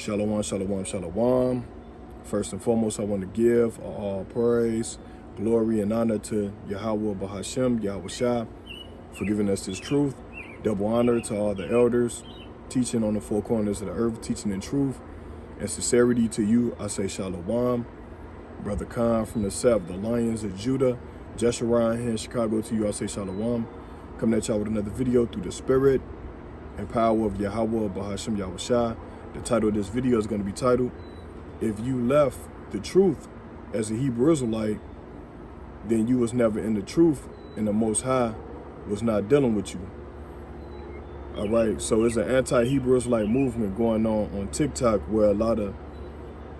Shalom, shalom, shalom. First and foremost, I want to give all praise, glory, and honor to Yahweh Bahashem, Yahweh Shah, for giving us this truth. Double honor to all the elders, teaching on the four corners of the earth, teaching in truth and sincerity to you. I say shalom. Brother Khan from the Sept, the Lions of Judah, Jeshurun here in Chicago, to you, I say shalom. Coming at y'all with another video through the spirit and power of Yahweh Bahashem, Yahweh Shah. The title of this video is going to be titled, If You Left the Truth as a Hebrew Israelite, then you was never in the truth, and the Most High was not dealing with you. All right, so there's an anti-Hebrew Israelite movement going on TikTok where a lot of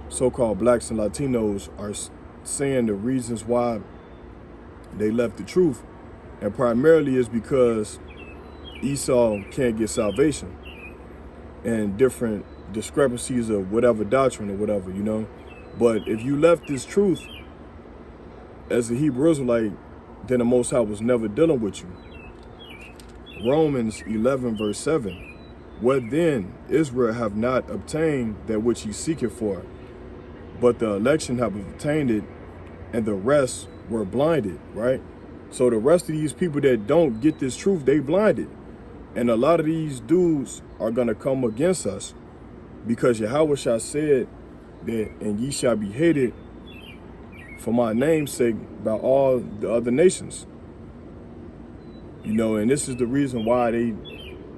so-called blacks and Latinos are saying the reasons why they left the truth, and primarily is because Esau can't get salvation and different discrepancies of whatever doctrine or whatever, you know. But if you left this truth as a Hebrew Israelite, then the Most High was never dealing with you. Romans 11 verse 7, what then? Israel have not obtained that which he seeketh for, but the election have obtained it, and the rest were blinded, right? So the rest of these people that don't get this truth, they blinded. And a lot of these dudes are going to come against us because Yahweh Shah said that, and ye shall be hated for my name's sake by all the other nations. You know, and this is the reason why they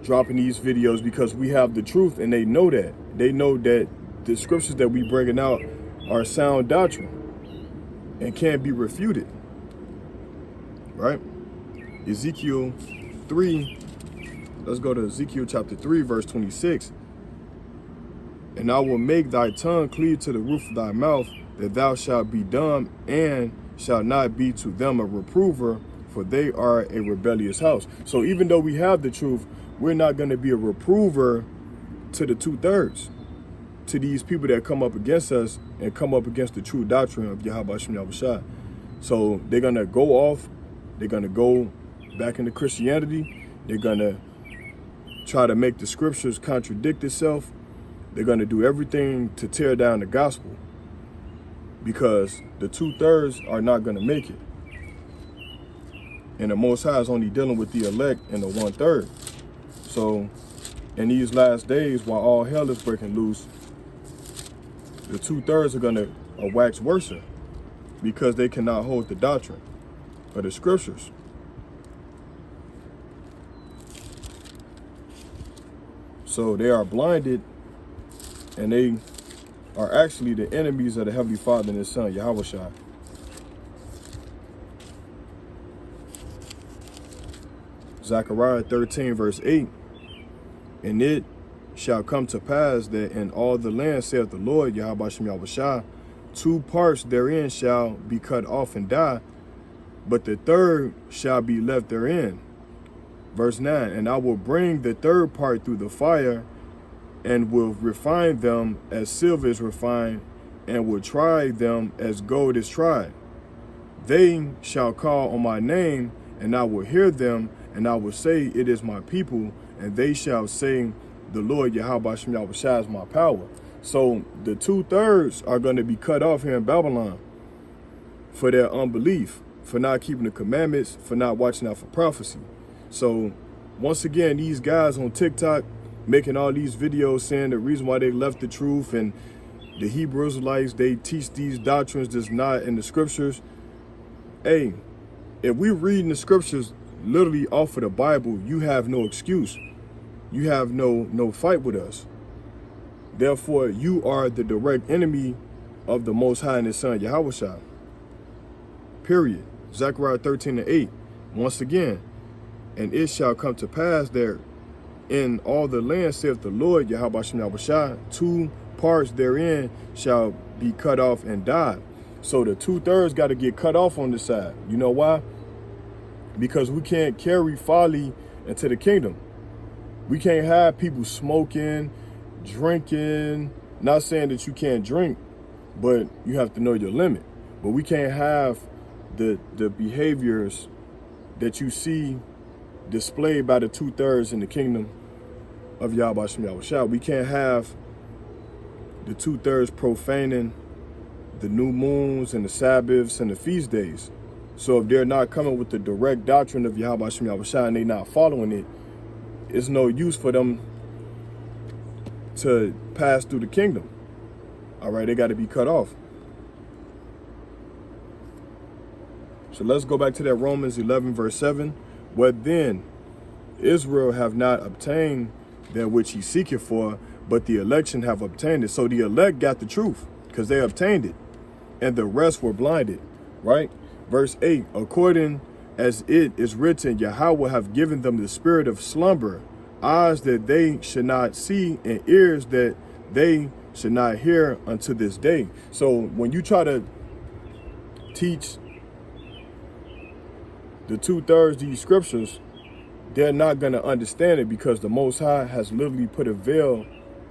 dropping these videos, because we have the truth and they know that. They know that the scriptures that we bringing out are sound doctrine and can't be refuted, right? Ezekiel 3, let's go to Ezekiel chapter 3, verse 26. And I will make thy tongue cleave to the roof of thy mouth, that thou shalt be dumb, and shalt not be to them a reprover, for they are a rebellious house. So even though we have the truth, we're not going to be a reprover to the 2/3, to these people that come up against us and come up against the true doctrine of Yahweh Shem Yahweh Shah. So they're going to go off, they're going to go back into Christianity, they're going to try to make the scriptures contradict itself. They're going to do everything to tear down the gospel, because the 2/3 are not going to make it. And the Most High is only dealing with the elect and the 1/3. So in these last days, while all hell is breaking loose, the 2/3 are going to wax worse, because they cannot hold the doctrine of the scriptures. So they are blinded, and they are actually the enemies of the Heavenly Father and His Son, Yahweh Shah. Zechariah 13 verse 8, and it shall come to pass that in all the land, saith the Lord, Yahweh Shem Yahweh Shah, 2 parts therein shall be cut off and die, but the 3rd shall be left therein. Verse 9, and I will bring the 3rd part through the fire, and will refine them as silver is refined, and will try them as gold is tried. They shall call on my name, and I will hear them, and I will say, it is my people, and they shall say, the Lord Yahweh Shem Yahweh Shah is my power. So the 2/3 are going to be cut off here in Babylon for their unbelief, for not keeping the commandments, for not watching out for prophecy. So once again, these guys on TikTok making all these videos saying the reason why they left the truth, and the Hebrew Israelites, they teach these doctrines that's not in the scriptures. Hey, if we're reading the scriptures literally off of the Bible, you have no excuse. You have no fight with us. Therefore, you are the direct enemy of the Most High and His Son, Yahweh Shah. Period. Zechariah 13 and 8. Once again, and it shall come to pass there in all the land, saith the Lord, Yahweh Shem Yahweh Shah, 2 parts therein shall be cut off and die. So the 2/3 got to get cut off on this side. You know why? Because we can't carry folly into the kingdom. We can't have people smoking, drinking. Not saying that you can't drink, but you have to know your limit. But we can't have the behaviors that you see displayed by the 2/3 in the kingdom of Yahweh Shem Yahweh Shah. We can't have the 2/3 profaning the new moons and the Sabbaths and the feast days. So if they're not coming with the direct doctrine of Yahweh Shem Yahushua and they not following it, it's no use for them to pass through the kingdom. All right, they got to be cut off. So let's go back to that Romans 11 verse 7. What then? Israel have not obtained that which he seeketh for, but the election have obtained it. So the elect got the truth because they obtained it, and the rest were blinded, right? Verse 8, according as it is written, Yahweh have given them the spirit of slumber, eyes that they should not see, and ears that they should not hear unto this day. So when you try to teach the 2/3 of these scriptures, they're not going to understand it because the Most High has literally put a veil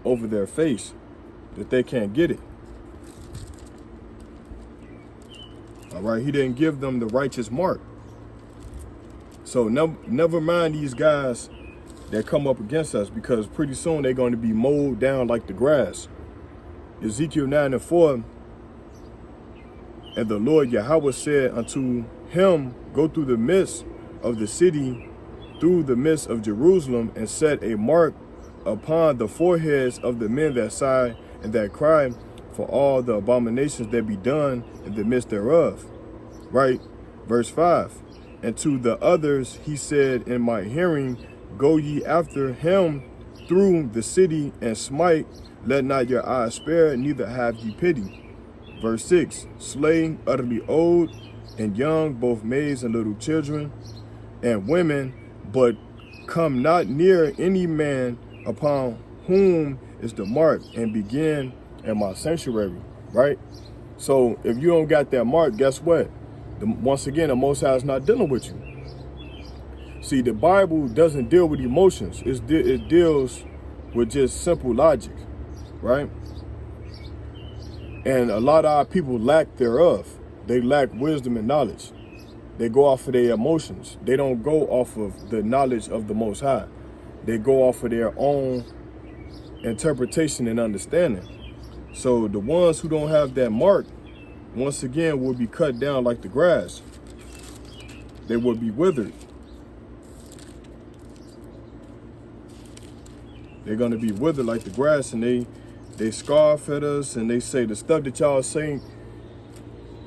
over their face that they can't get it. All right, he didn't give them the righteous mark. So never mind these guys that come up against us, because pretty soon they're going to be mowed down like the grass. Ezekiel 9:4, and the Lord Yahweh said unto him, go through the midst of the city, through the midst of Jerusalem, and set a mark upon the foreheads of the men that sigh and that cry for all the abominations that be done in the midst thereof. Right? Verse 5, and to the others he said in my hearing, go ye after him through the city and smite, let not your eyes spare, neither have ye pity. Verse 6, slay utterly old and young, both maids and little children and women, but come not near any man upon whom is the mark, and begin in my sanctuary, right? So if you don't got that mark, guess what? Once again, the Most High is not dealing with you. See, the Bible doesn't deal with emotions. It deals with just simple logic, right? And a lot of our people lack thereof. They lack wisdom and knowledge. They go off of their emotions. They don't go off of the knowledge of the Most High. They go off of their own interpretation and understanding. So the ones who don't have that mark, once again, will be cut down like the grass. They will be withered. They're going to be withered like the grass, and they scoff at us, and they say the stuff that y'all saying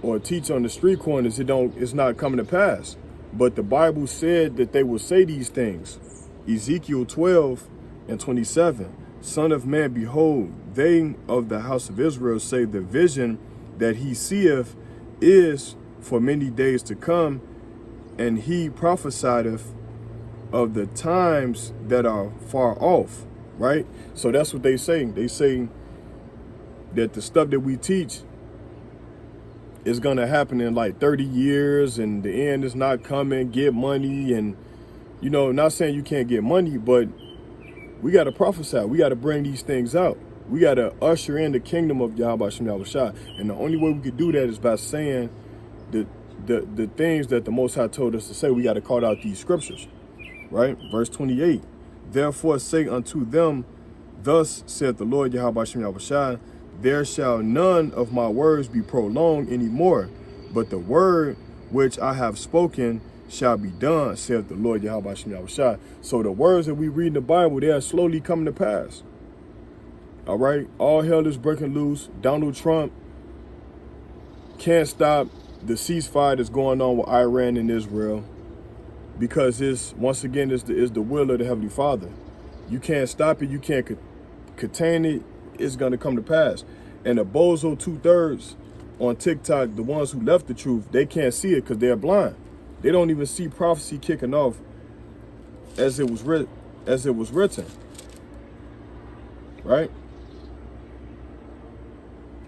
or teach on the street corners, it's not coming to pass. But the Bible said that they will say these things. Ezekiel 12:27, Son of man, behold, they of the house of Israel say the vision that he seeth is for many days to come, and he prophesieth of the times that are far off, right? So that's what they say. They say that the stuff that we teach is going to happen in like 30 years, and the end is not coming, get money. And, you know, not saying you can't get money, but we got to prophesy. We got to bring these things out. We got to usher in the kingdom of Yahweh Shem Yahushua. And the only way we could do that is by saying the things that the Most High told us to say. We got to call out these scriptures, right? Verse 28, therefore say unto them, thus saith the Lord Yahweh Shem Yahushua, there shall none of my words be prolonged any more, but the word which I have spoken shall be done, saith the Lord Yahweh Shem Yahushua. So the words that we read in the Bible, they are slowly coming to pass. All right, all hell is breaking loose. Donald Trump can't stop the ceasefire that's going on with Iran and Israel, because once again, it's the will of the Heavenly Father. You can't stop it. You can't contain it. It's going to come to pass. And the bozo 2/3 on TikTok, the ones who left the truth, they can't see it because they're blind. They don't even see prophecy kicking off as it was written, right?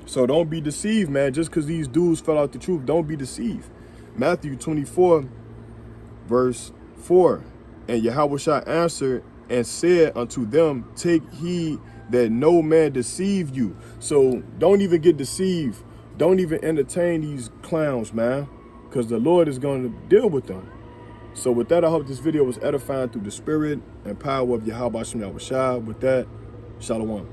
So don't be deceived, man. Just because these dudes fell out the truth, don't be deceived. Matthew 24, verse 4, and Yahweh shall answer and said unto them, take heed that no man deceive you. So don't even get deceived. Don't even entertain these clowns, man, because the Lord is going to deal with them. So with that, I hope this video was edifying through the spirit and power of Yahweh Shem Yahushua. With that, Shalom.